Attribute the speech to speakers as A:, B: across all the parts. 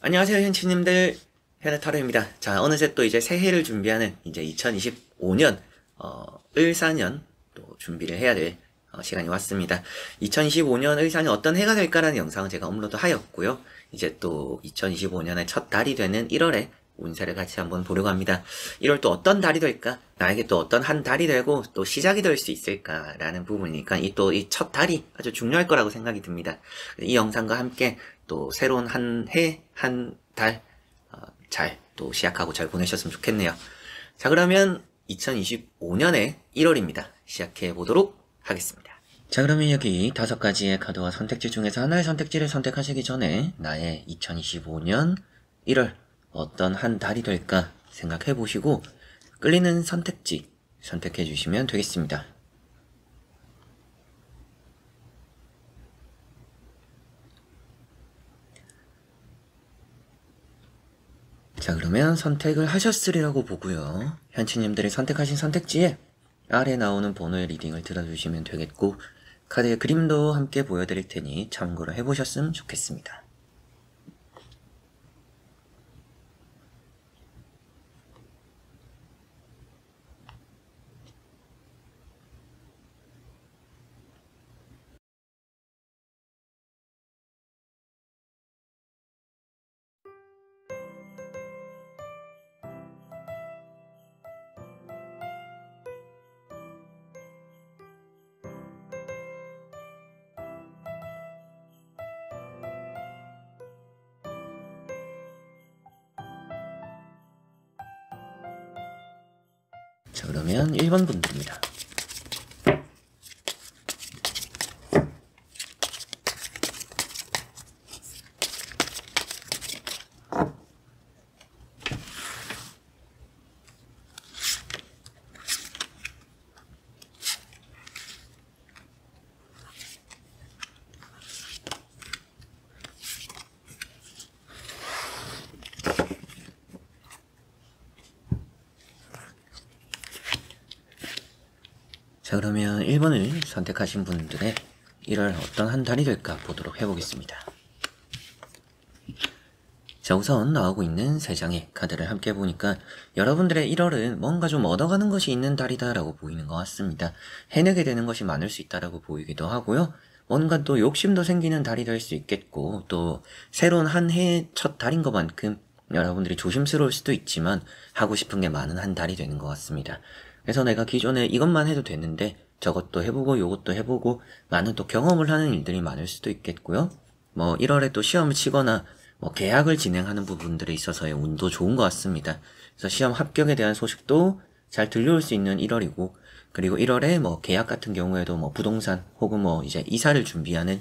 A: 안녕하세요, 현치님들. 현타로입니다. 자, 어느새 또 이제 새해를 준비하는 이제 2025년, 을사년 또 준비를 해야 될 시간이 왔습니다. 2025년 을사년 어떤 해가 될까라는 영상을 제가 업로드 하였고요. 이제 또 2025년의 첫 달이 되는 1월에 운세를 같이 한번 보려고 합니다. 1월 또 어떤 달이 될까? 나에게 또 어떤 한 달이 되고 또 시작이 될 수 있을까라는 부분이니까 이 첫 달이 아주 중요할 거라고 생각이 듭니다. 이 영상과 함께 또 새로운 한 해, 한 달, 잘 또 시작하고 잘 보내셨으면 좋겠네요. 자, 그러면 2025년의 1월입니다. 시작해 보도록 하겠습니다. 자, 그러면 여기 5가지의 카드와 선택지 중에서 하나의 선택지를 선택하시기 전에 나의 2025년 1월 어떤 한 달이 될까 생각해 보시고 끌리는 선택지 선택해 주시면 되겠습니다. 자, 그러면 선택을 하셨으리라고 보고요. 현치님들이 선택하신 선택지에 아래 나오는 번호의 리딩을 들어주시면 되겠고 카드의 그림도 함께 보여드릴 테니 참고를 해보셨으면 좋겠습니다. 자, 그러면 1번 분들입니다. 자, 그러면 1번을 선택하신 분들의 1월 어떤 한 달이 될까 보도록 해보겠습니다. 자, 우선 나오고 있는 3장의 카드를 함께 보니까 여러분들의 1월은 뭔가 좀 얻어가는 것이 있는 달이다 라고 보이는 것 같습니다. 해내게 되는 것이 많을 수 있다라고 보이기도 하고요. 뭔가 또 욕심도 생기는 달이 될 수 있겠고 또 새로운 한 해의 첫 달인 것만큼 여러분들이 조심스러울 수도 있지만 하고 싶은 게 많은 한 달이 되는 것 같습니다. 그래서 내가 기존에 이것만 해도 됐는데 저것도 해보고 요것도 해보고 많은 또 경험을 하는 일들이 많을 수도 있겠고요. 뭐 1월에 또 시험을 치거나 뭐 계약을 진행하는 부분들에 있어서의 운도 좋은 것 같습니다. 그래서 시험 합격에 대한 소식도 잘 들려올 수 있는 1월이고 그리고 1월에 뭐 계약 같은 경우에도 뭐 부동산 혹은 뭐 이제 이사를 준비하는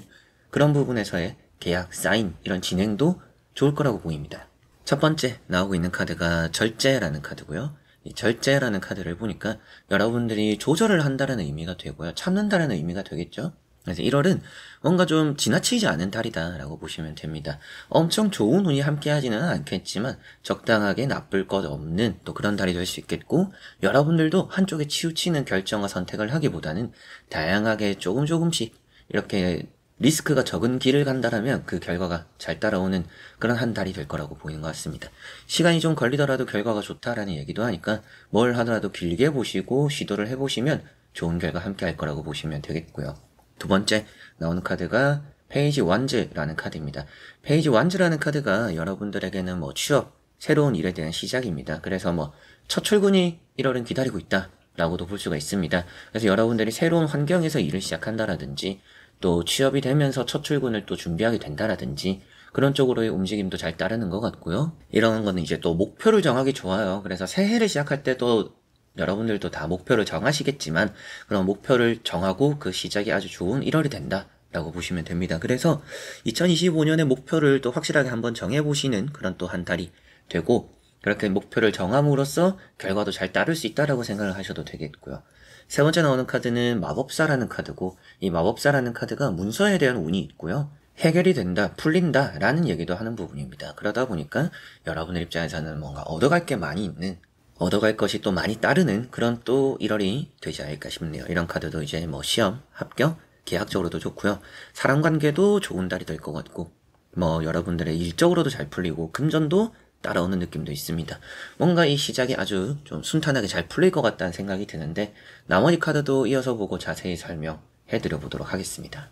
A: 그런 부분에서의 계약, 사인 이런 진행도 좋을 거라고 보입니다. 첫 번째 나오고 있는 카드가 절제라는 카드고요. 이 절제라는 카드를 보니까 여러분들이 조절을 한다는 의미가 되고요. 참는다는 의미가 되겠죠. 그래서 1월은 뭔가 좀 지나치지 않은 달이다 라고 보시면 됩니다. 엄청 좋은 운이 함께 하지는 않겠지만 적당하게 나쁠 것 없는 또 그런 달이 될 수 있겠고 여러분들도 한쪽에 치우치는 결정과 선택을 하기보다는 다양하게 조금씩 이렇게 리스크가 적은 길을 간다라면 그 결과가 잘 따라오는 그런 한 달이 될 거라고 보이는 것 같습니다. 시간이 좀 걸리더라도 결과가 좋다라는 얘기도 하니까 뭘 하더라도 길게 보시고 시도를 해보시면 좋은 결과 함께 할 거라고 보시면 되겠고요. 두 번째 나오는 카드가 페이지 완즈라는 카드입니다. 페이지 완즈라는 카드가 여러분들에게는 뭐 취업, 새로운 일에 대한 시작입니다. 그래서 뭐 첫 출근이 1월은 기다리고 있다 라고도 볼 수가 있습니다. 그래서 여러분들이 새로운 환경에서 일을 시작한다라든지 또 취업이 되면서 첫 출근을 또 준비하게 된다라든지 그런 쪽으로의 움직임도 잘 따르는 것 같고요. 이런 거는 이제 또 목표를 정하기 좋아요. 그래서 새해를 시작할 때도 여러분들도 다 목표를 정하시겠지만 그런 목표를 정하고 그 시작이 아주 좋은 1월이 된다 라고 보시면 됩니다. 그래서 2025년의 목표를 또 확실하게 한번 정해보시는 그런 또 한 달이 되고 그렇게 목표를 정함으로써 결과도 잘 따를 수 있다라고 생각을 하셔도 되겠고요. 세 번째 나오는 카드는 마법사라는 카드고 이 마법사라는 카드가 문서에 대한 운이 있고요. 해결이 된다, 풀린다 라는 얘기도 하는 부분입니다. 그러다 보니까 여러분들 입장에서는 뭔가 얻어갈 게 많이 있는 얻어갈 것이 또 많이 따르는 그런 또 1월이 되지 않을까 싶네요. 이런 카드도 이제 뭐 시험, 합격, 계약적으로도 좋고요. 사람 관계도 좋은 달이 될 것 같고 뭐 여러분들의 일적으로도 잘 풀리고 금전도 따라오는 느낌도 있습니다. 뭔가 이 시작이 아주 좀 순탄하게 잘 풀릴 것 같다는 생각이 드는데 나머지 카드도 이어서 보고 자세히 설명해 드려 보도록 하겠습니다.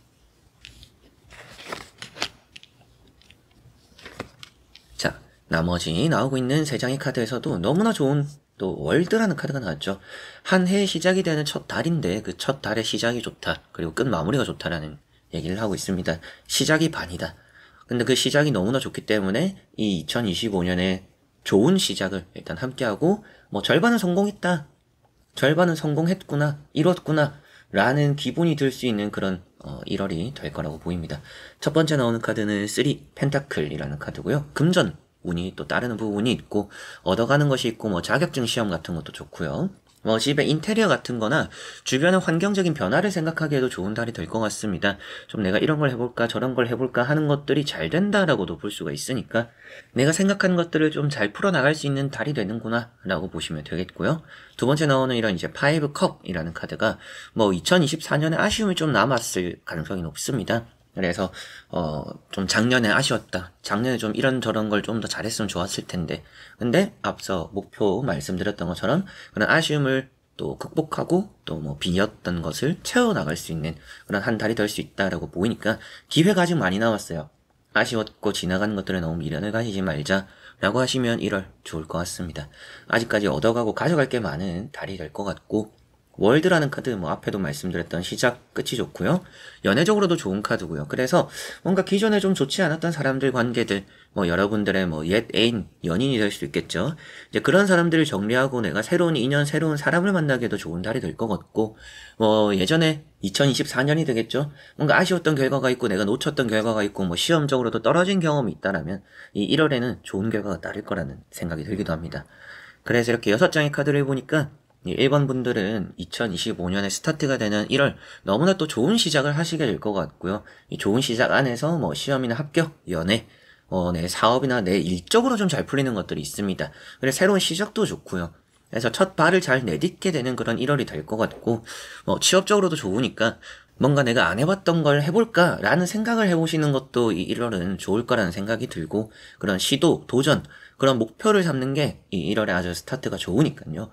A: 자, 나머지 나오고 있는 3장의 카드에서도 너무나 좋은 또 월드라는 카드가 나왔죠. 한 해의 시작이 되는 첫 달인데 그 첫 달의 시작이 좋다. 그리고 끝 마무리가 좋다라는 얘기를 하고 있습니다. 시작이 반이다. 근데 그 시작이 너무나 좋기 때문에 이 2025년에 좋은 시작을 일단 함께하고 뭐 절반은 성공했다. 절반은 성공했구나. 이뤘구나. 라는 기분이 들 수 있는 그런 1월이 될 거라고 보입니다. 첫 번째 나오는 카드는 3 펜타클이라는 카드고요. 금전 운이 또 따르는 부분이 있고 얻어가는 것이 있고 뭐 자격증 시험 같은 것도 좋고요. 뭐 집의 인테리어 같은 거나 주변의 환경적인 변화를 생각하기에도 좋은 달이 될 것 같습니다. 좀 내가 이런 걸 해볼까 저런 걸 해볼까 하는 것들이 잘 된다라고도 볼 수가 있으니까 내가 생각하는 것들을 좀 잘 풀어나갈 수 있는 달이 되는구나 라고 보시면 되겠고요. 두 번째 나오는 이런 이제 5 컵이라는 카드가 뭐 2024년에 아쉬움이 좀 남았을 가능성이 높습니다. 그래서 좀 작년에 아쉬웠다. 작년에 좀 이런저런 걸 좀 더 잘했으면 좋았을 텐데. 근데 앞서 목표 말씀드렸던 것처럼 그런 아쉬움을 또 극복하고 또 뭐 비었던 것을 채워나갈 수 있는 그런 한 달이 될 수 있다라고 보이니까 기회가 아직 많이 남았어요. 아쉬웠고 지나가는 것들에 너무 미련을 가지지 말자 라고 하시면 1월 좋을 것 같습니다. 아직까지 얻어가고 가져갈 게 많은 달이 될 것 같고 월드라는 카드 뭐 앞에도 말씀드렸던 시작 끝이 좋고요. 연애적으로도 좋은 카드고요. 그래서 뭔가 기존에 좀 좋지 않았던 사람들 관계들 뭐 여러분들의 뭐 옛 애인 연인이 될 수 있겠죠. 이제 그런 사람들을 정리하고 내가 새로운 인연 새로운 사람을 만나기에도 좋은 달이 될 것 같고 뭐 예전에 2024년이 되겠죠. 뭔가 아쉬웠던 결과가 있고 내가 놓쳤던 결과가 있고 뭐 시험적으로도 떨어진 경험이 있다라면 이 1월에는 좋은 결과가 따를 거라는 생각이 들기도 합니다. 그래서 이렇게 6장의 카드를 보니까 1번 분들은 2025년에 스타트가 되는 1월 너무나 또 좋은 시작을 하시게 될 것 같고요. 이 좋은 시작 안에서 뭐 시험이나 합격, 연애, 내 사업이나 내 일적으로 좀 잘 풀리는 것들이 있습니다. 그래서 새로운 시작도 좋고요. 그래서 첫 발을 잘 내딛게 되는 그런 1월이 될 것 같고 취업적으로도 좋으니까 뭔가 내가 안 해봤던 걸 해볼까 라는 생각을 해보시는 것도 이 1월은 좋을 거라는 생각이 들고 그런 시도, 도전, 그런 목표를 잡는 게 이 1월에 아주 스타트가 좋으니까요.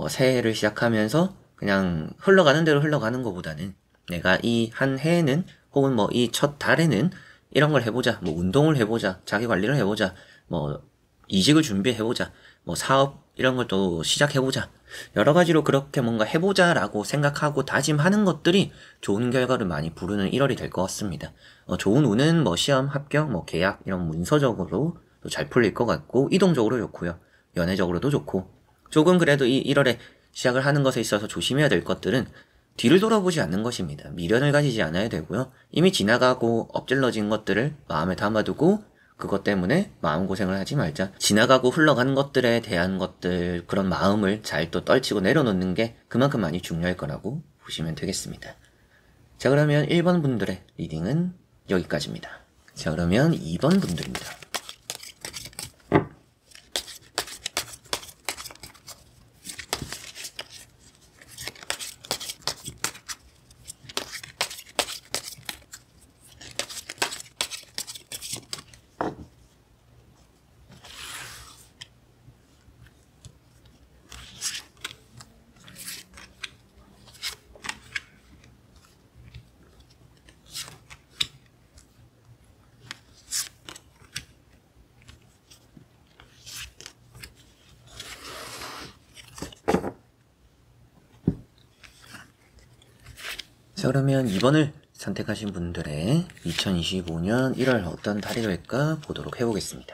A: 새해를 시작하면서 그냥 흘러가는 대로 흘러가는 것보다는 내가 이 한 해에는 혹은 뭐 이 첫 달에는 이런 걸 해보자. 뭐 운동을 해보자. 자기 관리를 해보자. 뭐 이직을 준비해보자. 뭐 사업 이런 걸 또 시작해보자. 여러 가지로 그렇게 뭔가 해보자라고 생각하고 다짐하는 것들이 좋은 결과를 많이 부르는 1월이 될 것 같습니다. 좋은 운은 뭐 시험, 합격, 뭐 계약 이런 문서적으로 잘 풀릴 것 같고 이동적으로 좋고요. 연애적으로도 좋고 조금 그래도 이 1월에 시작을 하는 것에 있어서 조심해야 될 것들은 뒤를 돌아보지 않는 것입니다. 미련을 가지지 않아야 되고요. 이미 지나가고 엎질러진 것들을 마음에 담아두고 그것 때문에 마음고생을 하지 말자. 지나가고 흘러가는 것들에 대한 것들 그런 마음을 잘 또 떨치고 내려놓는 게 그만큼 많이 중요할 거라고 보시면 되겠습니다. 자 그러면 1번 분들의 리딩은 여기까지입니다. 자 그러면 2번 분들입니다. 자 그러면 2번을 선택하신 분들의 2025년 1월 어떤 달이 될까 보도록 해보겠습니다.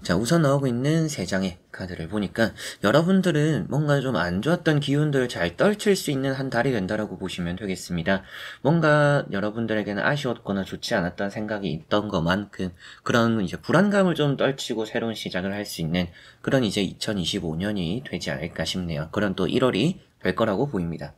A: 자 우선 나오고 있는 3장의 카드를 보니까 여러분들은 뭔가 좀 안 좋았던 기운들을 잘 떨칠 수 있는 한 달이 된다라고 보시면 되겠습니다. 뭔가 여러분들에게는 아쉬웠거나 좋지 않았던 생각이 있던 것만큼 그런 이제 불안감을 좀 떨치고 새로운 시작을 할 수 있는 그런 이제 2025년이 되지 않을까 싶네요. 그런 또 1월이 될 거라고 보입니다.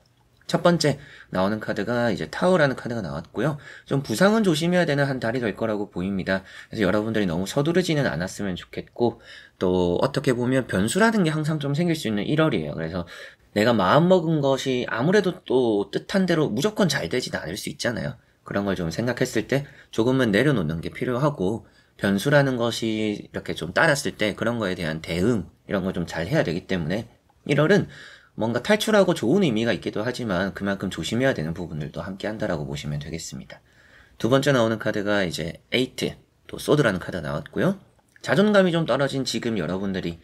A: 첫 번째 나오는 카드가 이제 타워라는 카드가 나왔고요. 좀 부상은 조심해야 되는 한 달이 될 거라고 보입니다. 그래서 여러분들이 너무 서두르지는 않았으면 좋겠고 또 어떻게 보면 변수라는 게 항상 좀 생길 수 있는 1월이에요. 그래서 내가 마음먹은 것이 아무래도 또 뜻한 대로 무조건 잘 되진 않을 수 있잖아요. 그런 걸 좀 생각했을 때 조금은 내려놓는 게 필요하고, 변수라는 것이 이렇게 좀 따랐을 때 그런 거에 대한 대응, 이런 걸 좀 잘 해야 되기 때문에 1월은 뭔가 탈출하고 좋은 의미가 있기도 하지만 그만큼 조심해야 되는 부분들도 함께 한다라고 보시면 되겠습니다. 두 번째 나오는 카드가 이제 에이트, 또 소드라는 카드가 나왔고요. 자존감이 좀 떨어진 지금 여러분들이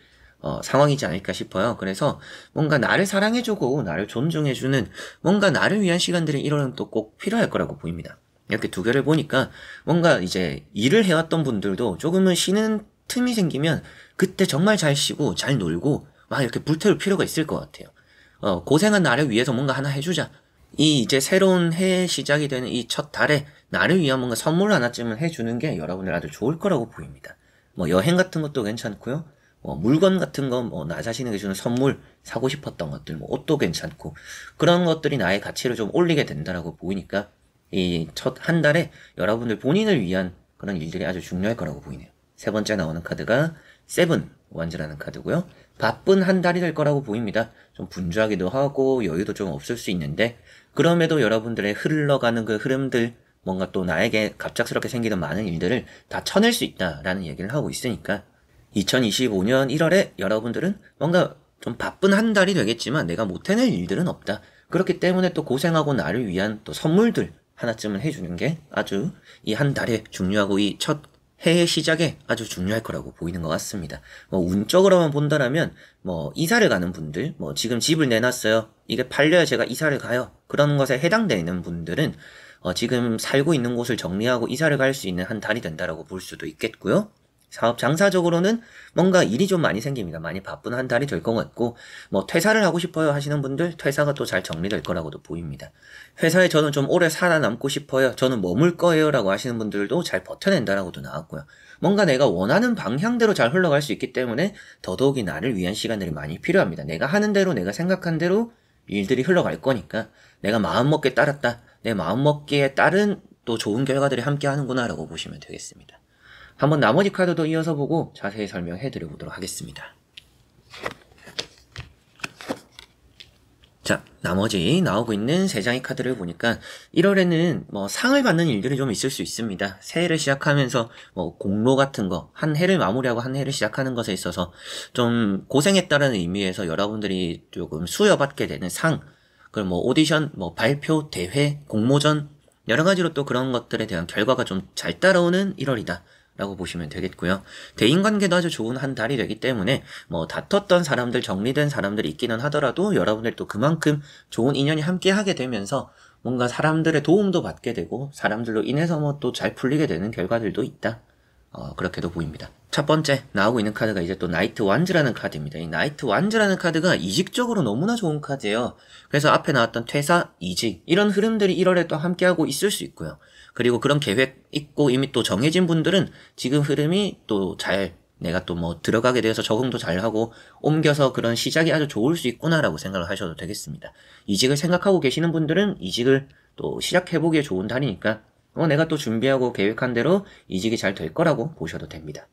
A: 상황이지 않을까 싶어요. 그래서 뭔가 나를 사랑해주고 나를 존중해주는 뭔가 나를 위한 시간들이 1월은 또 꼭 필요할 거라고 보입니다. 이렇게 두 개를 보니까 뭔가 이제 일을 해왔던 분들도 조금은 쉬는 틈이 생기면 그때 정말 잘 쉬고 잘 놀고 막 이렇게 불태울 필요가 있을 것 같아요. 고생한 나를 위해서 뭔가 하나 해주자. 이 이제 새로운 해의 시작이 되는 이 첫 달에 나를 위한 뭔가 선물 하나쯤은 해주는 게 여러분들 아주 좋을 거라고 보입니다. 뭐 여행 같은 것도 괜찮고요. 물건 같은 거, 나 자신에게 주는 선물, 사고 싶었던 것들, 옷도 괜찮고, 그런 것들이 나의 가치를 좀 올리게 된다라고 보이니까, 이 첫 한 달에 여러분들 본인을 위한 그런 일들이 아주 중요할 거라고 보이네요. 세 번째 나오는 카드가 세븐 원즈라는 카드고요. 바쁜 한 달이 될 거라고 보입니다. 좀 분주하기도 하고, 여유도 좀 없을 수 있는데, 그럼에도 여러분들의 흘러가는 그 흐름들, 뭔가 또 나에게 갑작스럽게 생기는 많은 일들을 다 쳐낼 수 있다라는 얘기를 하고 있으니까, 2025년 1월에 여러분들은 뭔가 좀 바쁜 한 달이 되겠지만 내가 못 해낼 일들은 없다. 그렇기 때문에 또 고생하고 나를 위한 또 선물들 하나쯤은 해주는 게 아주 이 한 달에 중요하고 이 첫 해의 시작에 아주 중요할 거라고 보이는 것 같습니다. 운적으로만 본다라면 이사를 가는 분들, 지금 집을 내놨어요. 이게 팔려야 제가 이사를 가요. 그런 것에 해당되는 분들은 지금 살고 있는 곳을 정리하고 이사를 갈 수 있는 한 달이 된다라고 볼 수도 있겠고요. 사업 장사적으로는 뭔가 일이 좀 많이 생깁니다. 많이 바쁜 한 달이 될 것 같고, 퇴사를 하고 싶어요 하시는 분들, 퇴사가 또 잘 정리될 거라고도 보입니다. 회사에 저는 좀 오래 살아남고 싶어요, 저는 머물 거예요 라고 하시는 분들도 잘 버텨낸다라고도 나왔고요. 뭔가 내가 원하는 방향대로 잘 흘러갈 수 있기 때문에 더더욱이 나를 위한 시간들이 많이 필요합니다. 내가 하는 대로, 내가 생각한 대로 일들이 흘러갈 거니까 내가 마음먹기에 따랐다, 내 마음먹기에 따른 또 좋은 결과들이 함께 하는구나 라고 보시면 되겠습니다. 한번 나머지 카드도 이어서 보고 자세히 설명해 드려보도록 하겠습니다. 자, 나머지 나오고 있는 3장의 카드를 보니까 1월에는 상을 받는 일들이 좀 있을 수 있습니다. 새해를 시작하면서 공로 같은 거, 한 해를 마무리하고 한 해를 시작하는 것에 있어서 좀 고생했다는 의미에서 여러분들이 조금 수여받게 되는 상, 그리고 오디션, 발표, 대회, 공모전, 여러 가지로 또 그런 것들에 대한 결과가 좀 잘 따라오는 1월이다. 라고 보시면 되겠고요. 대인관계도 아주 좋은 한 달이 되기 때문에 다퉜던 사람들, 정리된 사람들이 있기는 하더라도 여러분들 또 그만큼 좋은 인연이 함께 하게 되면서 뭔가 사람들의 도움도 받게 되고 사람들로 인해서 또 잘 풀리게 되는 결과들도 있다. 그렇게도 보입니다. 첫 번째 나오고 있는 카드가 이제 또 나이트 완즈라는 카드입니다. 이 나이트 완즈라는 카드가 이직적으로 너무나 좋은 카드예요. 그래서 앞에 나왔던 퇴사, 이직 이런 흐름들이 1월에 또 함께하고 있을 수 있고요. 그리고 그런 계획 있고 이미 또 정해진 분들은 지금 흐름이 또 내가 또 들어가게 되어서 적응도 잘하고 옮겨서 그런 시작이 아주 좋을 수 있구나라고 생각을 하셔도 되겠습니다. 이직을 생각하고 계시는 분들은 이직을 또 시작해보기에 좋은 달이니까 내가 또 준비하고 계획한 대로 이직이 잘 될 거라고 보셔도 됩니다.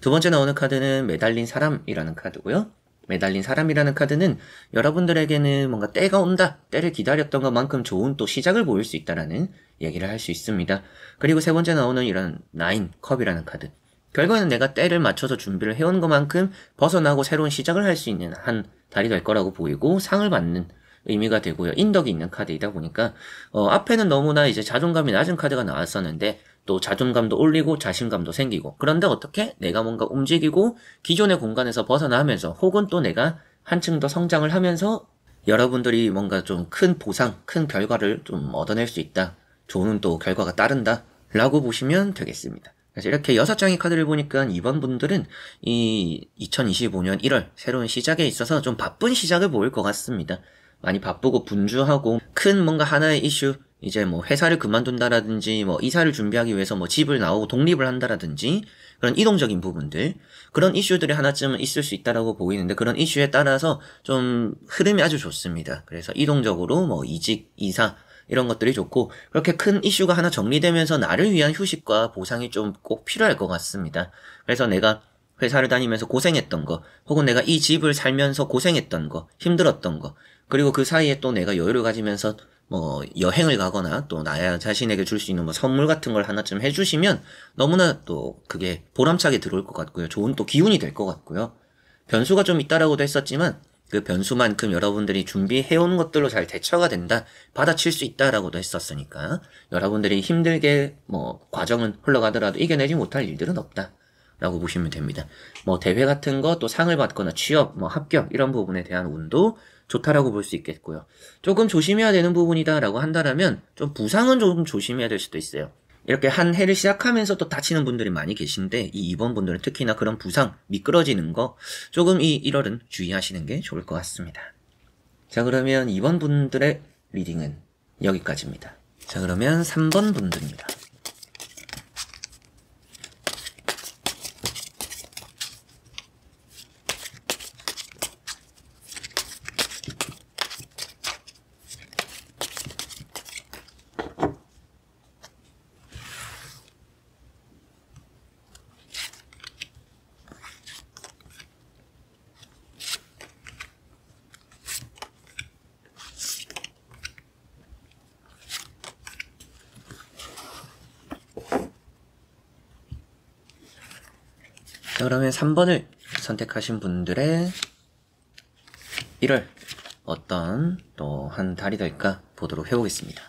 A: 두 번째 나오는 카드는 매달린 사람이라는 카드고요. 매달린 사람이라는 카드는 여러분들에게는 뭔가 때가 온다, 때를 기다렸던 것만큼 좋은 또 시작을 보일 수 있다라는 얘기를 할 수 있습니다. 그리고 세 번째 나오는 이런 9 컵이라는 카드. 결과는 내가 때를 맞춰서 준비를 해온 것만큼 벗어나고 새로운 시작을 할 수 있는 한 달이 될 거라고 보이고 상을 받는 의미가 되고요. 인덕이 있는 카드이다 보니까 앞에는 너무나 이제 자존감이 낮은 카드가 나왔었는데 또 자존감도 올리고 자신감도 생기고, 그런데 어떻게 내가 뭔가 움직이고 기존의 공간에서 벗어나면서 혹은 또 내가 한층 더 성장을 하면서 여러분들이 뭔가 좀 큰 보상, 큰 결과를 좀 얻어낼 수 있다, 좋은 또 결과가 따른다 라고 보시면 되겠습니다. 그래서 이렇게 6장의 카드를 보니까 이번 분들은 이 2025년 1월 새로운 시작에 있어서 좀 바쁜 시작을 보일 것 같습니다. 많이 바쁘고 분주하고 큰 뭔가 하나의 이슈, 이제 회사를 그만둔다라든지 이사를 준비하기 위해서 집을 나오고 독립을 한다라든지 그런 이동적인 부분들, 그런 이슈들이 하나쯤은 있을 수 있다라고 보이는데 그런 이슈에 따라서 좀 흐름이 아주 좋습니다. 그래서 이동적으로 이직, 이사 이런 것들이 좋고, 그렇게 큰 이슈가 하나 정리되면서 나를 위한 휴식과 보상이 좀 꼭 필요할 것 같습니다. 그래서 내가 회사를 다니면서 고생했던 거, 혹은 내가 이 집을 살면서 고생했던 거, 힘들었던 거, 그리고 그 사이에 또 내가 여유를 가지면서 뭐 여행을 가거나 또 나 자신에게 줄 수 있는 뭐 선물 같은 걸 하나쯤 해주시면 너무나 또 그게 보람차게 들어올 것 같고요. 좋은 또 기운이 될 것 같고요. 변수가 좀 있다라고도 했었지만 그 변수만큼 여러분들이 준비해온 것들로 잘 대처가 된다, 받아칠 수 있다라고도 했었으니까 여러분들이 힘들게 뭐 과정은 흘러가더라도 이겨내지 못할 일들은 없다 라고 보시면 됩니다. 뭐 대회 같은 거 또 상을 받거나 취업, 뭐 합격 이런 부분에 대한 운도 좋다라고 볼 수 있겠고요. 조금 조심해야 되는 부분이다라고 한다면 좀 부상은 좀 조심해야 될 수도 있어요. 이렇게 한 해를 시작하면서 또 다치는 분들이 많이 계신데 이 2번 분들은 특히나 그런 부상, 미끄러지는 거 조금 이 1월은 주의하시는 게 좋을 것 같습니다. 자, 그러면 2번 분들의 리딩은 여기까지입니다. 자, 그러면 3번 분들입니다. 자, 그러면 3번을 선택하신 분들의 1월 어떤 또 한 달이 될까 보도록 해보겠습니다.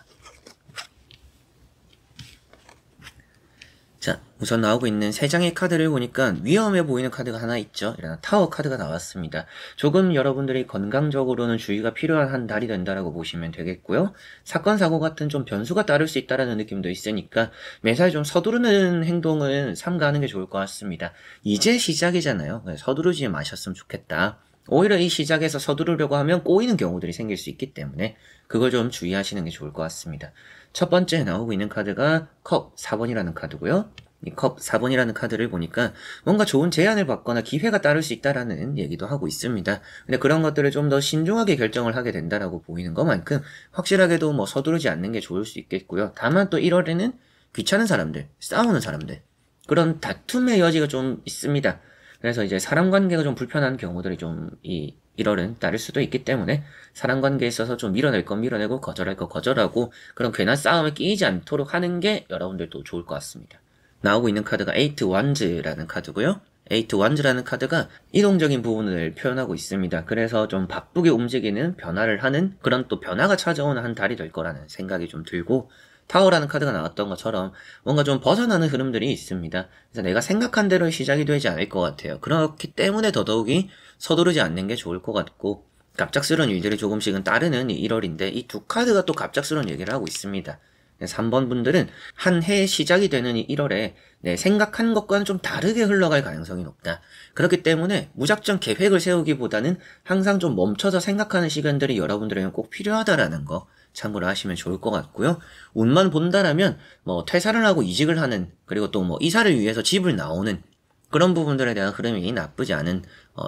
A: 자, 우선 나오고 있는 3장의 카드를 보니까 위험해 보이는 카드가 하나 있죠. 이런 타워 카드가 나왔습니다. 조금 여러분들이 건강적으로는 주의가 필요한 한 달이 된다라고 보시면 되겠고요. 사건, 사고 같은 좀 변수가 따를 수 있다라는 느낌도 있으니까 매사에 좀 서두르는 행동은 삼가하는 게 좋을 것 같습니다. 이제 시작이잖아요. 서두르지 마셨으면 좋겠다. 오히려 이 시작에서 서두르려고 하면 꼬이는 경우들이 생길 수 있기 때문에 그걸 좀 주의하시는 게 좋을 것 같습니다. 첫 번째 나오고 있는 카드가 컵 4번이라는 카드고요. 이 컵 4번이라는 카드를 보니까 뭔가 좋은 제안을 받거나 기회가 따를 수 있다라는 얘기도 하고 있습니다. 근데 그런 것들을 좀 더 신중하게 결정을 하게 된다라고 보이는 것만큼 확실하게도 뭐 서두르지 않는 게 좋을 수 있겠고요. 다만 또 1월에는 귀찮은 사람들, 싸우는 사람들, 그런 다툼의 여지가 좀 있습니다. 그래서 이제 사람 관계가 좀 불편한 경우들이 좀 이 1월은 따를 수도 있기 때문에 사람 관계에 있어서 좀 밀어낼 건 밀어내고 거절할 거 거절하고 그런 괜한 싸움에 끼이지 않도록 하는 게 여러분들도 좋을 것 같습니다. 나오고 있는 카드가 에이트 원즈라는 카드고요. 에이트 원즈라는 카드가 이동적인 부분을 표현하고 있습니다. 그래서 좀 바쁘게 움직이는 변화를 하는 그런 또 변화가 찾아오는 한 달이 될 거라는 생각이 좀 들고 타워라는 카드가 나왔던 것처럼 뭔가 좀 벗어나는 흐름들이 있습니다. 그래서 내가 생각한 대로 시작이 되지 않을 것 같아요. 그렇기 때문에 더더욱이 서두르지 않는 게 좋을 것 같고 갑작스러운 일들이 조금씩은 따르는 이 1월인데 이 두 카드가 또 갑작스러운 얘기를 하고 있습니다. 3번 분들은 한 해의 시작이 되는 이 1월에 내 생각한 것과는 좀 다르게 흘러갈 가능성이 높다. 그렇기 때문에 무작정 계획을 세우기보다는 항상 좀 멈춰서 생각하는 시간들이 여러분들에게는 꼭 필요하다라는 거 참고를 하시면 좋을 것 같고요. 운만 본다라면 뭐 퇴사를 하고 이직을 하는 그리고 또 뭐 이사를 위해서 집을 나오는 그런 부분들에 대한 흐름이 나쁘지 않은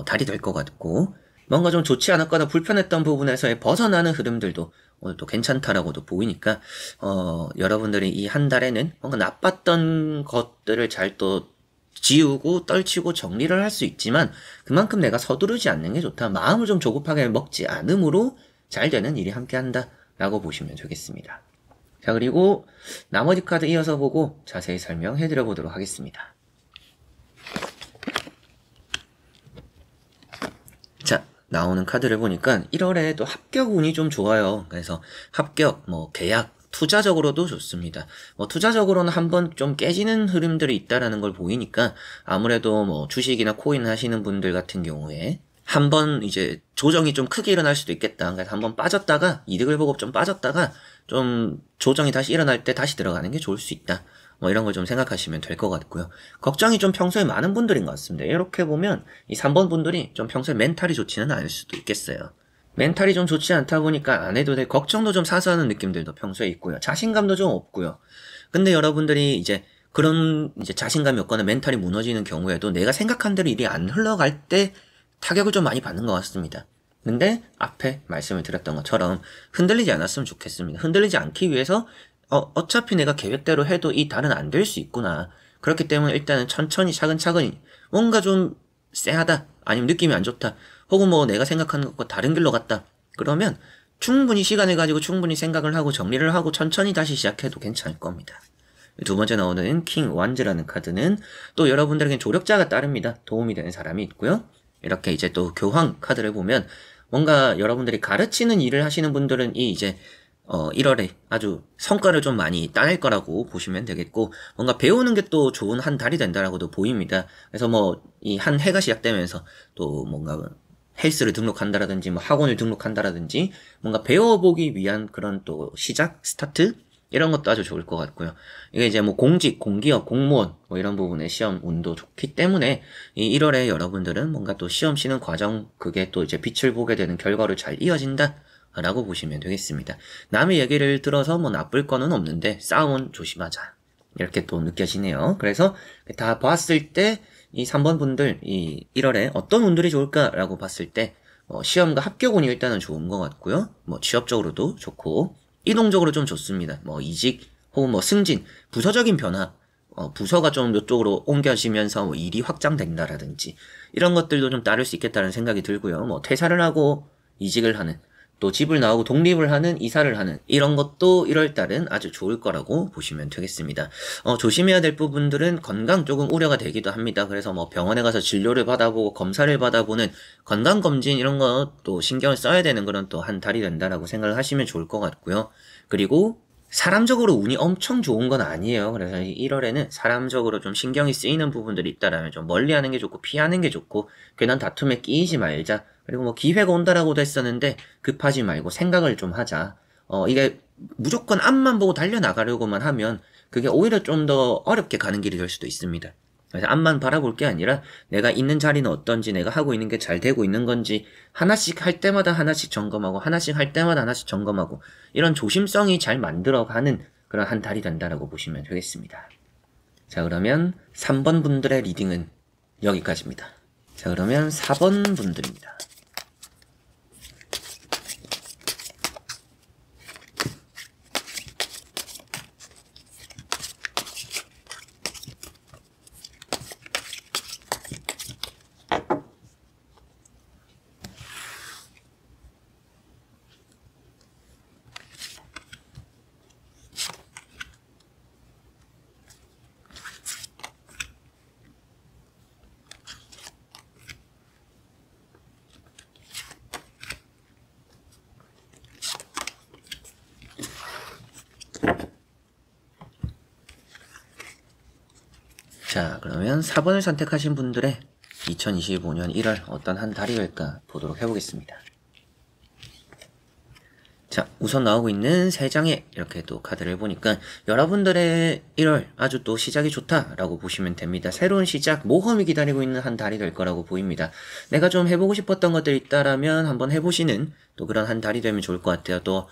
A: 달이 될 것 같고 뭔가 좀 좋지 않았거나 불편했던 부분에서의 벗어나는 흐름들도 오늘 또 괜찮다라고도 보이니까 여러분들이 이 한 달에는 뭔가 나빴던 것들을 잘 또 지우고 떨치고 정리를 할 수 있지만 그만큼 내가 서두르지 않는 게 좋다. 마음을 좀 조급하게 먹지 않음으로 잘 되는 일이 함께한다 라고 보시면 되겠습니다. 자, 그리고 나머지 카드 이어서 보고 자세히 설명해 드려 보도록 하겠습니다. 자, 나오는 카드를 보니까 1월에 또 합격 운이 좀 좋아요. 그래서 합격, 뭐 계약, 투자적으로도 좋습니다. 뭐 투자적으로는 한번 좀 깨지는 흐름들이 있다라는 걸 보이니까 아무래도 뭐 주식이나 코인 하시는 분들 같은 경우에 한번 이제 조정이 좀 크게 일어날 수도 있겠다. 그래서 한번 빠졌다가 이득을 보고 좀 빠졌다가 좀 조정이 다시 일어날 때 다시 들어가는 게 좋을 수 있다. 뭐 이런 걸 좀 생각하시면 될 것 같고요. 걱정이 좀 평소에 많은 분들인 것 같습니다. 이렇게 보면 이 3번 분들이 좀 평소에 멘탈이 좋지는 않을 수도 있겠어요. 멘탈이 좀 좋지 않다 보니까 안 해도 될 걱정도 좀 사서하는 느낌들도 평소에 있고요. 자신감도 좀 없고요. 근데 여러분들이 이제 그런 이제 자신감이 없거나 멘탈이 무너지는 경우에도 내가 생각한 대로 일이 안 흘러갈 때 타격을 좀 많이 받는 것 같습니다. 근데 앞에 말씀을 드렸던 것처럼 흔들리지 않았으면 좋겠습니다. 흔들리지 않기 위해서 어차피 내가 계획대로 해도 이 달은 안 될 수 있구나. 그렇기 때문에 일단은 천천히 차근차근히 뭔가 좀 쎄하다 아니면 느낌이 안 좋다 혹은 뭐 내가 생각하는 것과 다른 길로 갔다 그러면 충분히 시간을 가지고 충분히 생각을 하고 정리를 하고 천천히 다시 시작해도 괜찮을 겁니다. 두 번째 나오는 킹 완즈라는 카드는 또 여러분들에겐 조력자가 따릅니다. 도움이 되는 사람이 있고요. 이렇게 이제 또 교황 카드를 보면 뭔가 여러분들이 가르치는 일을 하시는 분들은 이 이제 1월에 아주 성과를 좀 많이 따낼 거라고 보시면 되겠고, 뭔가 배우는 게 또 좋은 한 달이 된다라고도 보입니다. 그래서 뭐 이 한 해가 시작되면서 또 뭔가 헬스를 등록한다라든지 뭐 학원을 등록한다라든지 뭔가 배워보기 위한 그런 또 시작, 스타트 이런 것도 아주 좋을 것 같고요. 이게 이제 뭐 공직, 공기업, 공무원 뭐 이런 부분에 시험 운도 좋기 때문에 이 1월에 여러분들은 뭔가 또 시험 치는 과정, 그게 또 이제 빛을 보게 되는 결과로 잘 이어진다 라고 보시면 되겠습니다. 남의 얘기를 들어서 뭐 나쁠 거는 없는데 싸움은 조심하자, 이렇게 또 느껴지네요. 그래서 다 봤을 때 이 3번 분들 이 1월에 어떤 운들이 좋을까라고 봤을 때 시험과 합격운이 일단은 좋은 것 같고요. 뭐 취업적으로도 좋고 이동적으로 좀 좋습니다. 뭐 이직 혹은 뭐 승진, 부서적인 변화, 부서가 좀 이쪽으로 옮겨지면서 뭐 일이 확장된다라든지 이런 것들도 좀 따를 수 있겠다는 생각이 들고요. 뭐 퇴사를 하고 이직을 하는, 또 집을 나오고 독립을 하는, 이사를 하는 이런 것도 1월달은 아주 좋을 거라고 보시면 되겠습니다. 조심해야 될 부분들은 건강 조금 우려가 되기도 합니다. 그래서 뭐 병원에 가서 진료를 받아보고 검사를 받아보는 건강검진 이런 것도 신경을 써야 되는 그런 또 한 달이 된다라고 생각을 하시면 좋을 것 같고요. 그리고 사람적으로 운이 엄청 좋은 건 아니에요. 그래서 1월에는 사람적으로 좀 신경이 쓰이는 부분들이 있다라면 좀 멀리하는 게 좋고 피하는 게 좋고, 괜한 다툼에 끼이지 말자. 그리고 뭐 기회가 온다라고도 했었는데 급하지 말고 생각을 좀 하자. 이게 무조건 앞만 보고 달려나가려고만 하면 그게 오히려 좀 더 어렵게 가는 길이 될 수도 있습니다. 그래서 앞만 바라볼 게 아니라 내가 있는 자리는 어떤지, 내가 하고 있는 게 잘 되고 있는 건지 하나씩 할 때마다 하나씩 점검하고 하나씩 할 때마다 하나씩 점검하고 이런 조심성이 잘 만들어가는 그런 한 달이 된다라고 보시면 되겠습니다. 자, 그러면 3번 분들의 리딩은 여기까지입니다. 자, 그러면 4번 분들입니다. 자, 그러면 4번을 선택하신 분들의 2025년 1월 어떤 한 달이 될까 보도록 해보겠습니다. 자, 우선 나오고 있는 3장의 이렇게 또 카드를 보니까 여러분들의 1월 아주 또 시작이 좋다라고 보시면 됩니다. 새로운 시작, 모험이 기다리고 있는 한 달이 될 거라고 보입니다. 내가 좀 해보고 싶었던 것들이 있다라면 한번 해보시는 또 그런 한 달이 되면 좋을 것 같아요. 또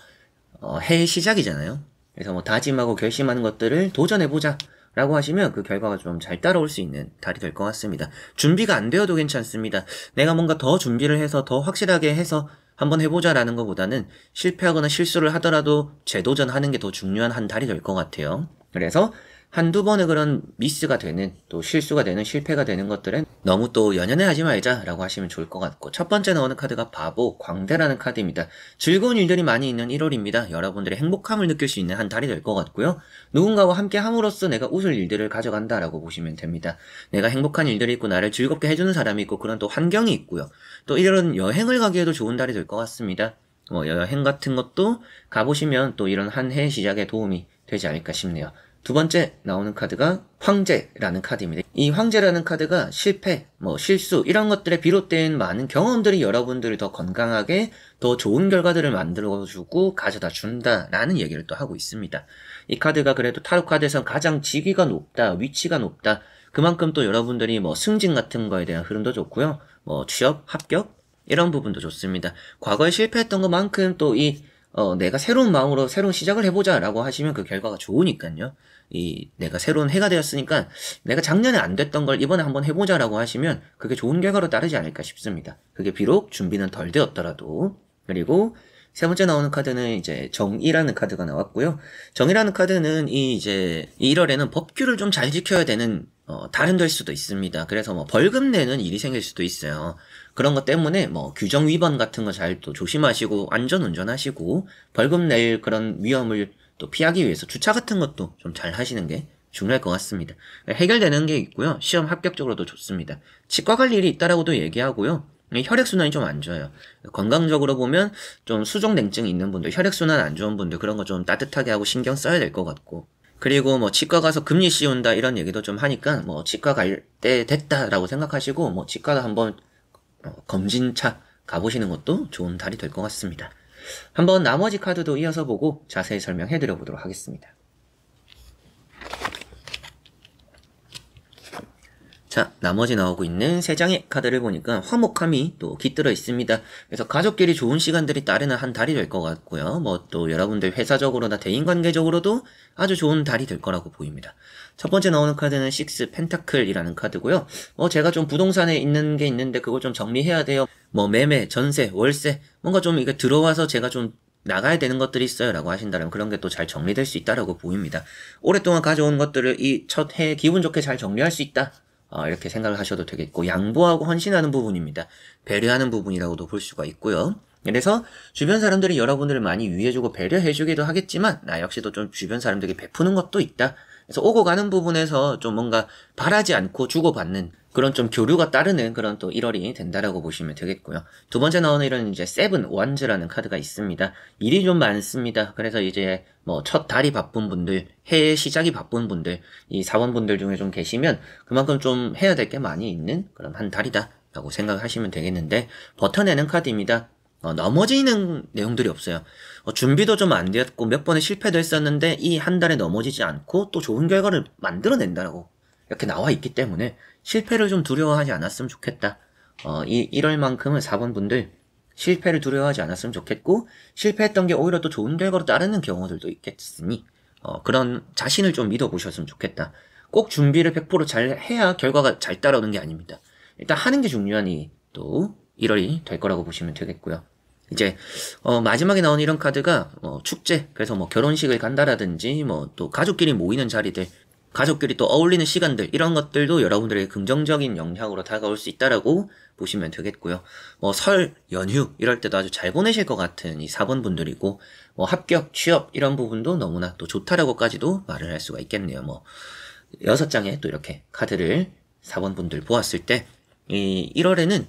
A: 해의 시작이잖아요. 그래서 뭐 다짐하고 결심하는 것들을 도전해보자 라고 하시면 그 결과가 좀 잘 따라올 수 있는 달이 될 것 같습니다. 준비가 안 되어도 괜찮습니다. 내가 뭔가 더 준비를 해서 더 확실하게 해서 한번 해보자 라는 것보다는 실패하거나 실수를 하더라도 재도전하는 게 더 중요한 한 달이 될 것 같아요. 그래서 한두 번의 그런 미스가 되는, 또 실수가 되는, 실패가 되는 것들은 너무 또 연연해 하지 말자 라고 하시면 좋을 것 같고, 첫 번째 나오는 카드가 바보, 광대라는 카드입니다. 즐거운 일들이 많이 있는 1월입니다. 여러분들의 행복함을 느낄 수 있는 한 달이 될 것 같고요. 누군가와 함께 함으로써 내가 웃을 일들을 가져간다 라고 보시면 됩니다. 내가 행복한 일들이 있고 나를 즐겁게 해주는 사람이 있고 그런 또 환경이 있고요. 또 이런 여행을 가기에도 좋은 달이 될 것 같습니다. 여행 같은 것도 가보시면 또 이런 한 해 시작에 도움이 되지 않을까 싶네요. 두 번째 나오는 카드가 황제라는 카드입니다. 이 황제라는 카드가 실패, 실수 이런 것들에 비롯된 많은 경험들이 여러분들을 더 건강하게 더 좋은 결과들을 만들어주고 가져다 준다라는 얘기를 또 하고 있습니다. 이 카드가 그래도 타로 카드에선 가장 직위가 높다, 위치가 높다. 그만큼 또 여러분들이 승진 같은 거에 대한 흐름도 좋고요. 취업, 합격 이런 부분도 좋습니다. 과거에 실패했던 것만큼 또 내가 새로운 마음으로 새로운 시작을 해보자 라고 하시면 그 결과가 좋으니까요. 내가 새로운 해가 되었으니까 내가 작년에 안 됐던 걸 이번에 한번 해보자 라고 하시면 그게 좋은 결과로 따르지 않을까 싶습니다. 그게 비록 준비는 덜 되었더라도. 그리고 세 번째 나오는 카드는 이제 정의라는 카드가 나왔고요. 정의라는 카드는 이 1월에는 법규를 좀 잘 지켜야 되는 다른 될 수도 있습니다. 그래서 뭐 벌금 내는 일이 생길 수도 있어요. 그런 것 때문에 뭐 규정 위반 같은 거 잘 또 조심하시고 안전 운전하시고 벌금 낼 그런 위험을 또 피하기 위해서 주차 같은 것도 좀 잘 하시는 게 중요할 것 같습니다. 해결되는 게 있고요. 시험 합격적으로도 좋습니다. 치과 갈 일이 있다라고도 얘기하고요. 혈액순환이 좀 안 좋아요. 건강적으로 보면 좀 수족냉증이 있는 분들, 혈액순환 안 좋은 분들 그런 거 좀 따뜻하게 하고 신경 써야 될 것 같고, 그리고 뭐 치과 가서 금리 씌운다 이런 얘기도 좀 하니까 뭐 치과 갈 때 됐다라고 생각하시고 뭐 치과도 한번 검진차 가보시는 것도 좋은 달이 될 것 같습니다. 한번 나머지 카드도 이어서 보고 자세히 설명해 드려 보도록 하겠습니다. 자, 나머지 나오고 있는 3장의 카드를 보니까 화목함이 또 깃들어 있습니다. 그래서 가족끼리 좋은 시간들이 따르는 한 달이 될 것 같고요. 뭐 또 여러분들 회사적으로나 대인관계적으로도 아주 좋은 달이 될 거라고 보입니다. 첫 번째 나오는 카드는 6 펜타클이라는 카드고요. 제가 좀 부동산에 있는 게 있는데 그거 좀 정리해야 돼요. 뭐 매매, 전세, 월세 뭔가 좀 이게 들어와서 제가 좀 나가야 되는 것들이 있어요 라고 하신다면 그런 게 또 잘 정리될 수 있다라고 보입니다. 오랫동안 가져온 것들을 이 첫 해에 기분 좋게 잘 정리할 수 있다. 이렇게 생각을 하셔도 되겠고, 양보하고 헌신하는 부분입니다. 배려하는 부분이라고도 볼 수가 있고요. 그래서 주변 사람들이 여러분들을 많이 위해주고 배려해주기도 하겠지만 나 역시도 좀 주변 사람들에게 베푸는 것도 있다. 그래서 오고 가는 부분에서 좀 뭔가 바라지 않고 주고받는 그런 좀 교류가 따르는 그런 또 1월이 된다라고 보시면 되겠고요. 두 번째 나오는 일은 이제 7 원즈라는 카드가 있습니다. 일이 좀 많습니다. 그래서 이제 뭐 첫 달이 바쁜 분들, 해의 시작이 바쁜 분들, 이 사원분들 중에 좀 계시면 그만큼 좀 해야 될 게 많이 있는 그런 한 달이다 라고 생각하시면 되겠는데, 버텨내는 카드입니다. 넘어지는 내용들이 없어요. 준비도 좀 안 되었고 몇 번의 실패도 했었는데 이 한 달에 넘어지지 않고 또 좋은 결과를 만들어낸다라고 이렇게 나와 있기 때문에 실패를 좀 두려워하지 않았으면 좋겠다. 이 1월만큼은 4번 분들 실패를 두려워하지 않았으면 좋겠고, 실패했던 게 오히려 또 좋은 결과로 따르는 경우들도 있겠으니 그런 자신을 좀 믿어보셨으면 좋겠다. 꼭 준비를 100%잘 해야 결과가 잘 따라오는 게 아닙니다. 일단 하는 게 중요하니 또 1월이 될 거라고 보시면 되겠고요. 이제 마지막에 나온 이런 카드가 축제, 그래서 뭐 결혼식을 간다라든지 뭐 또 가족끼리 모이는 자리들, 가족끼리 또 어울리는 시간들, 이런 것들도 여러분들의 긍정적인 영향으로 다가올 수 있다라고 보시면 되겠고요. 설, 연휴 이럴 때도 아주 잘 보내실 것 같은 이 4번 분들이고, 합격, 취업 이런 부분도 너무나 또 좋다라고까지도 말을 할 수가 있겠네요. 6장에 또 이렇게 카드를 4번 분들 보았을 때 이 1월에는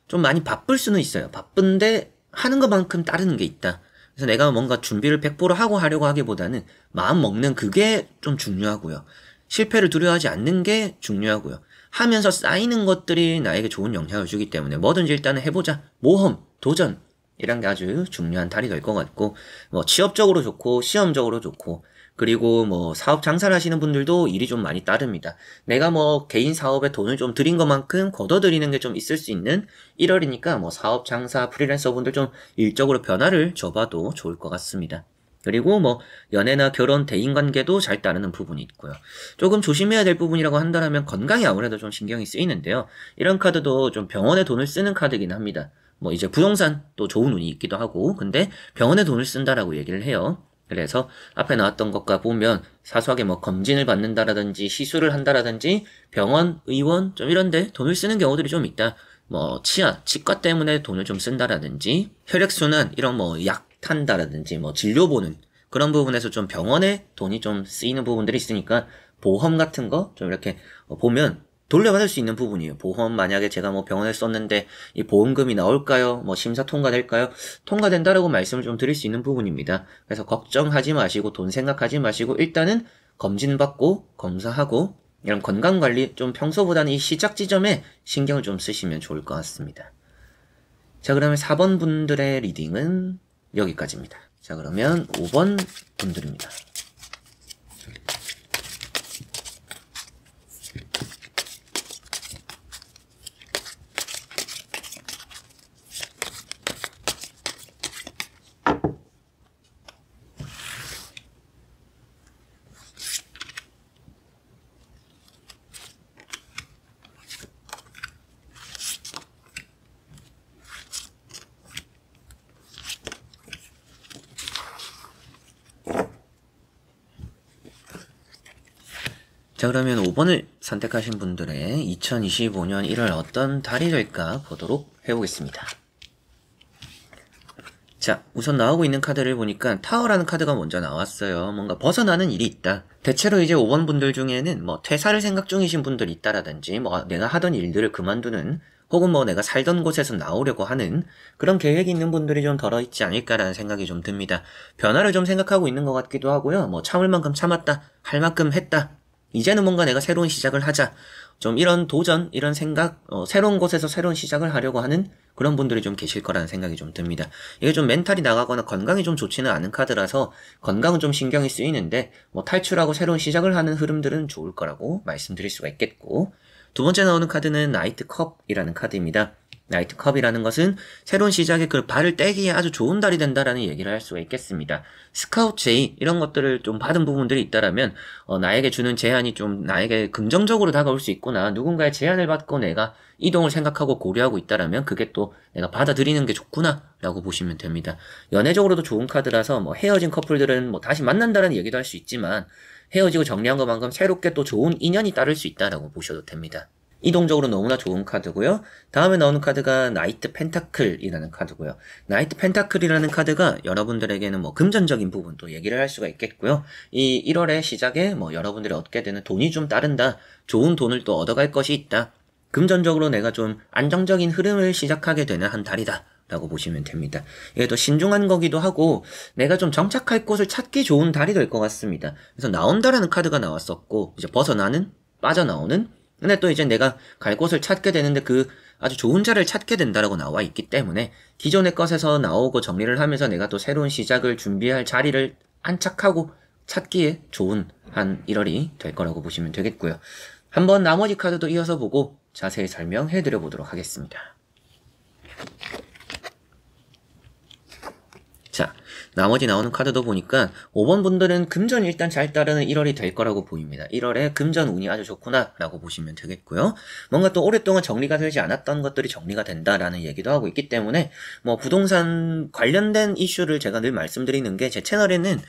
A: 좀 많이 바쁠 수는 있어요. 바쁜데 하는 것만큼 따르는 게 있다. 그래서 내가 뭔가 준비를 100% 하려고 하기보다는 마음 먹는 그게 좀 중요하고요. 실패를 두려워하지 않는 게 중요하고요. 하면서 쌓이는 것들이 나에게 좋은 영향을 주기 때문에 뭐든지 일단은 해보자. 모험, 도전 이런 게 아주 중요한 달이 될 것 같고, 취업적으로 좋고 시험적으로 좋고, 그리고 사업 장사를 하시는 분들도 일이 좀 많이 따릅니다. 내가 개인 사업에 돈을 좀 들인 것만큼 걷어들이는 게 좀 있을 수 있는 1월이니까 사업 장사 프리랜서 분들 좀 일적으로 변화를 줘봐도 좋을 것 같습니다. 그리고 연애나 결혼, 대인관계도 잘 따르는 부분이 있고요. 조금 조심해야 될 부분이라고 한다면 건강이 아무래도 좀 신경이 쓰이는데요. 이런 카드도 좀 병원에 돈을 쓰는 카드긴 합니다. 이제 부동산 또 좋은 운이 있기도 하고, 근데 병원에 돈을 쓴다라고 얘기를 해요. 그래서 앞에 나왔던 것과 보면 사소하게 검진을 받는다라든지 시술을 한다라든지 병원, 의원 좀 이런데 돈을 쓰는 경우들이 좀 있다. 치아, 치과 때문에 돈을 좀 쓴다라든지 혈액순환 이런 약 탄다라든지 진료 보는 그런 부분에서 좀 병원에 돈이 좀 쓰이는 부분들이 있으니까 보험 같은 거 좀 이렇게 보면 돌려받을 수 있는 부분이에요. 보험 만약에 제가 병원에 썼는데 이 보험금이 나올까요? 심사 통과될까요? 통과된다라고 말씀을 좀 드릴 수 있는 부분입니다. 그래서 걱정하지 마시고 돈 생각하지 마시고 일단은 검진받고 검사하고 이런 건강관리 좀 평소보다는 이 시작 지점에 신경을 좀 쓰시면 좋을 것 같습니다. 자, 그러면 4번 분들의 리딩은 여기까지입니다. 자, 그러면 5번 분들입니다. 자, 그러면 5번을 선택하신 분들의 2025년 1월 어떤 달이 될까 보도록 해보겠습니다. 자, 우선 나오고 있는 카드를 보니까 타워라는 카드가 먼저 나왔어요. 뭔가 벗어나는 일이 있다. 대체로 이제 5번 분들 중에는 뭐 퇴사를 생각 중이신 분들이 있다라든지 뭐 내가 하던 일들을 그만두는 혹은 뭐 내가 살던 곳에서 나오려고 하는 그런 계획이 있는 분들이 좀 덜어 있지 않을까라는 생각이 좀 듭니다. 변화를 좀 생각하고 있는 것 같기도 하고요. 뭐 참을 만큼 참았다. 할 만큼 했다. 이제는 뭔가 내가 새로운 시작을 하자. 좀 이런 도전, 이런 생각, 새로운 곳에서 새로운 시작을 하려고 하는 그런 분들이 좀 계실 거라는 생각이 좀 듭니다. 이게 좀 멘탈이 나가거나 건강이 좀 좋지는 않은 카드라서 건강은 좀 신경이 쓰이는데 뭐 탈출하고 새로운 시작을 하는 흐름들은 좋을 거라고 말씀드릴 수가 있겠고, 두 번째 나오는 카드는 나이트 컵이라는 카드입니다. 나이트 컵이라는 것은 새로운 시작에 그 발을 떼기에 아주 좋은 달이 된다라는 얘기를 할 수가 있겠습니다. 스카우트 제의 이런 것들을 좀 받은 부분들이 있다라면 나에게 주는 제안이 좀 나에게 긍정적으로 다가올 수 있구나. 누군가의 제안을 받고 내가 이동을 생각하고 고려하고 있다라면 그게 또 내가 받아들이는 게 좋구나 라고 보시면 됩니다. 연애적으로도 좋은 카드라서 뭐 헤어진 커플들은 뭐 다시 만난다는 얘기도 할 수 있지만 헤어지고 정리한 것만큼 새롭게 또 좋은 인연이 따를 수 있다라고 보셔도 됩니다. 이동적으로 너무나 좋은 카드고요. 다음에 나오는 카드가 나이트 펜타클이라는 카드고요. 나이트 펜타클이라는 카드가 여러분들에게는 뭐 금전적인 부분도 얘기를 할 수가 있겠고요. 이 1월의 시작에 뭐 여러분들이 얻게 되는 돈이 좀 따른다. 좋은 돈을 또 얻어갈 것이 있다. 금전적으로 내가 좀 안정적인 흐름을 시작하게 되는 한 달이다. 라고 보시면 됩니다. 이게 또 신중한 거기도 하고 내가 좀 정착할 곳을 찾기 좋은 달이 될 것 같습니다. 그래서 나온다라는 카드가 나왔었고 이제 벗어나는, 빠져나오는, 근데 또 이제 내가 갈 곳을 찾게 되는데 그 아주 좋은 자리를 찾게 된다라고 나와 있기 때문에 기존의 것에서 나오고 정리를 하면서 내가 또 새로운 시작을 준비할 자리를 안착하고 찾기에 좋은 한 1월이 될 거라고 보시면 되겠고요. 한번 나머지 카드도 이어서 보고 자세히 설명해 드려 보도록 하겠습니다. 자, 나머지 나오는 카드도 보니까 5번 분들은 금전 일단 잘 따르는 1월이 될 거라고 보입니다. 1월에 금전 운이 아주 좋구나 라고 보시면 되겠고요. 뭔가 또 오랫동안 정리가 되지 않았던 것들이 정리가 된다라는 얘기도 하고 있기 때문에 뭐 부동산 관련된 이슈를 제가 늘 말씀드리는 게 제 채널에는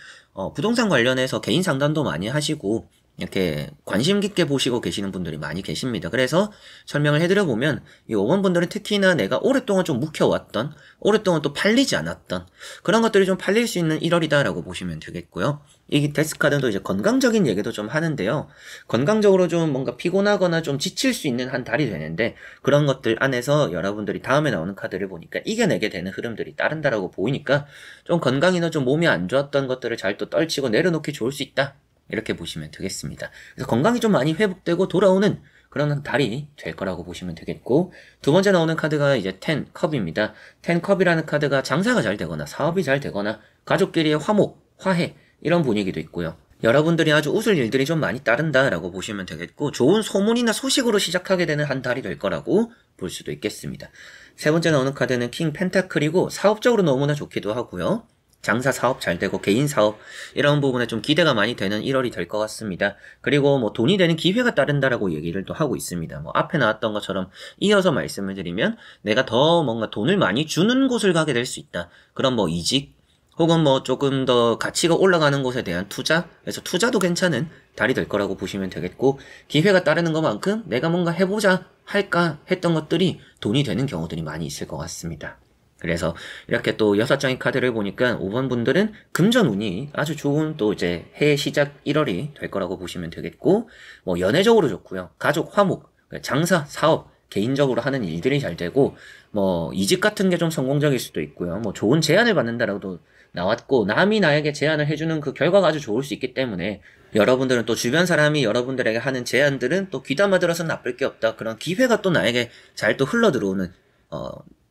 A: 부동산 관련해서 개인 상담도 많이 하시고 이렇게 관심 깊게 보시고 계시는 분들이 많이 계십니다. 그래서 설명을 해드려보면 이 5번 분들은 특히나 내가 오랫동안 좀 묵혀왔던, 오랫동안 또 팔리지 않았던 그런 것들이 좀 팔릴 수 있는 1월이다 라고 보시면 되겠고요. 이 데스카드도 이제 건강적인 얘기도 좀 하는데요. 건강적으로 좀 뭔가 피곤하거나 좀 지칠 수 있는 한 달이 되는데 그런 것들 안에서 여러분들이 다음에 나오는 카드를 보니까 이겨내게 되는 흐름들이 따른다라고 보이니까 좀 건강이나 좀 몸이 안 좋았던 것들을 잘 또 떨치고 내려놓기 좋을 수 있다. 이렇게 보시면 되겠습니다. 그래서 건강이 좀 많이 회복되고 돌아오는 그런 달이 될 거라고 보시면 되겠고, 두 번째 나오는 카드가 이제 10컵입니다. 10컵이라는 카드가 장사가 잘 되거나 사업이 잘 되거나 가족끼리의 화목, 화해 이런 분위기도 있고요. 여러분들이 아주 웃을 일들이 좀 많이 따른다라고 보시면 되겠고 좋은 소문이나 소식으로 시작하게 되는 한 달이 될 거라고 볼 수도 있겠습니다. 세 번째 나오는 카드는 킹 펜타클이고 사업적으로 너무나 좋기도 하고요. 장사 사업 잘 되고 개인 사업 이런 부분에 좀 기대가 많이 되는 1월이 될 것 같습니다. 그리고 뭐 돈이 되는 기회가 따른다라고 얘기를 또 하고 있습니다. 뭐 앞에 나왔던 것처럼 이어서 말씀을 드리면 내가 더 뭔가 돈을 많이 주는 곳을 가게 될 수 있다. 그럼 뭐 이직 혹은 뭐 조금 더 가치가 올라가는 곳에 대한 투자, 그래서 투자도 괜찮은 달이 될 거라고 보시면 되겠고 기회가 따르는 것만큼 내가 뭔가 해보자 할까 했던 것들이 돈이 되는 경우들이 많이 있을 것 같습니다. 그래서 이렇게 또 6장의 카드를 보니까 5번 분들은 금전운이 아주 좋은 또 이제 해 시작 1월이 될 거라고 보시면 되겠고 뭐 연애적으로 좋고요. 가족 화목, 장사, 사업, 개인적으로 하는 일들이 잘 되고 뭐 이직 같은 게 좀 성공적일 수도 있고요. 뭐 좋은 제안을 받는다라고도 나왔고 남이 나에게 제안을 해주는 그 결과가 아주 좋을 수 있기 때문에 여러분들은 또 주변 사람이 여러분들에게 하는 제안들은 또 귀담아 들어서 나쁠 게 없다. 그런 기회가 또 나에게 잘 또 흘러 들어오는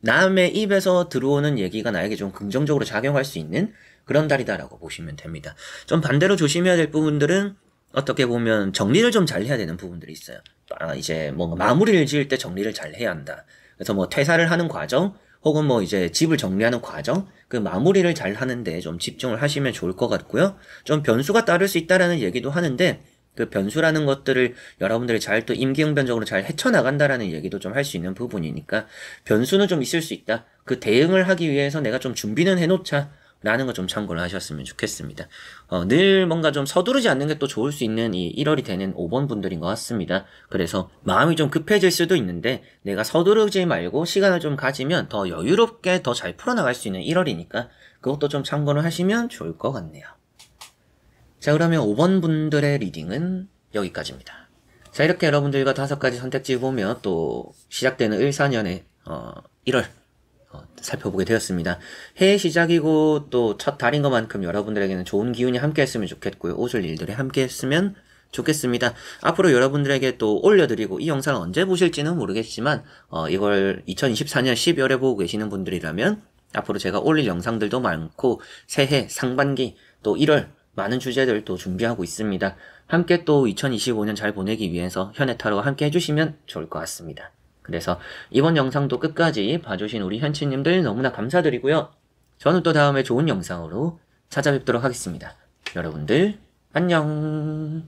A: 남의 입에서 들어오는 얘기가 나에게 좀 긍정적으로 작용할 수 있는 그런 달이다라고 보시면 됩니다. 좀 반대로 조심해야 될 부분들은 어떻게 보면 정리를 좀 잘 해야 되는 부분들이 있어요. 이제 뭐 마무리를 지을 때 정리를 잘 해야 한다. 그래서 뭐 퇴사를 하는 과정 혹은 뭐 이제 집을 정리하는 과정 그 마무리를 잘 하는데 좀 집중을 하시면 좋을 것 같고요. 좀 변수가 따를 수 있다라는 얘기도 하는데 그 변수라는 것들을 여러분들이 잘 또 임기응변적으로 잘 헤쳐나간다라는 얘기도 좀 할 수 있는 부분이니까 변수는 좀 있을 수 있다. 그 대응을 하기 위해서 내가 좀 준비는 해놓자. 라는 거 좀 참고를 하셨으면 좋겠습니다. 늘 뭔가 좀 서두르지 않는 게 또 좋을 수 있는 이 1월이 되는 5번 분들인 것 같습니다. 그래서 마음이 좀 급해질 수도 있는데 내가 서두르지 말고 시간을 좀 가지면 더 여유롭게 더 잘 풀어나갈 수 있는 1월이니까 그것도 좀 참고를 하시면 좋을 것 같네요. 자, 그러면 5번 분들의 리딩은 여기까지입니다. 자, 이렇게 여러분들과 5가지 선택지 보면 또 시작되는 을사년의 1월 살펴보게 되었습니다. 해의 시작이고 또 첫 달인 것만큼 여러분들에게는 좋은 기운이 함께 했으면 좋겠고요. 오실 일들이 함께 했으면 좋겠습니다. 앞으로 여러분들에게 또 올려드리고 이 영상을 언제 보실지는 모르겠지만 이걸 2024년 12월에 보고 계시는 분들이라면 앞으로 제가 올릴 영상들도 많고 새해 상반기 또 1월 많은 주제들 또 준비하고 있습니다. 함께 또 2025년 잘 보내기 위해서 현해타로와 함께 해주시면 좋을 것 같습니다. 그래서 이번 영상도 끝까지 봐주신 우리 현치님들 너무나 감사드리고요. 저는 또 다음에 좋은 영상으로 찾아뵙도록 하겠습니다. 여러분들 안녕.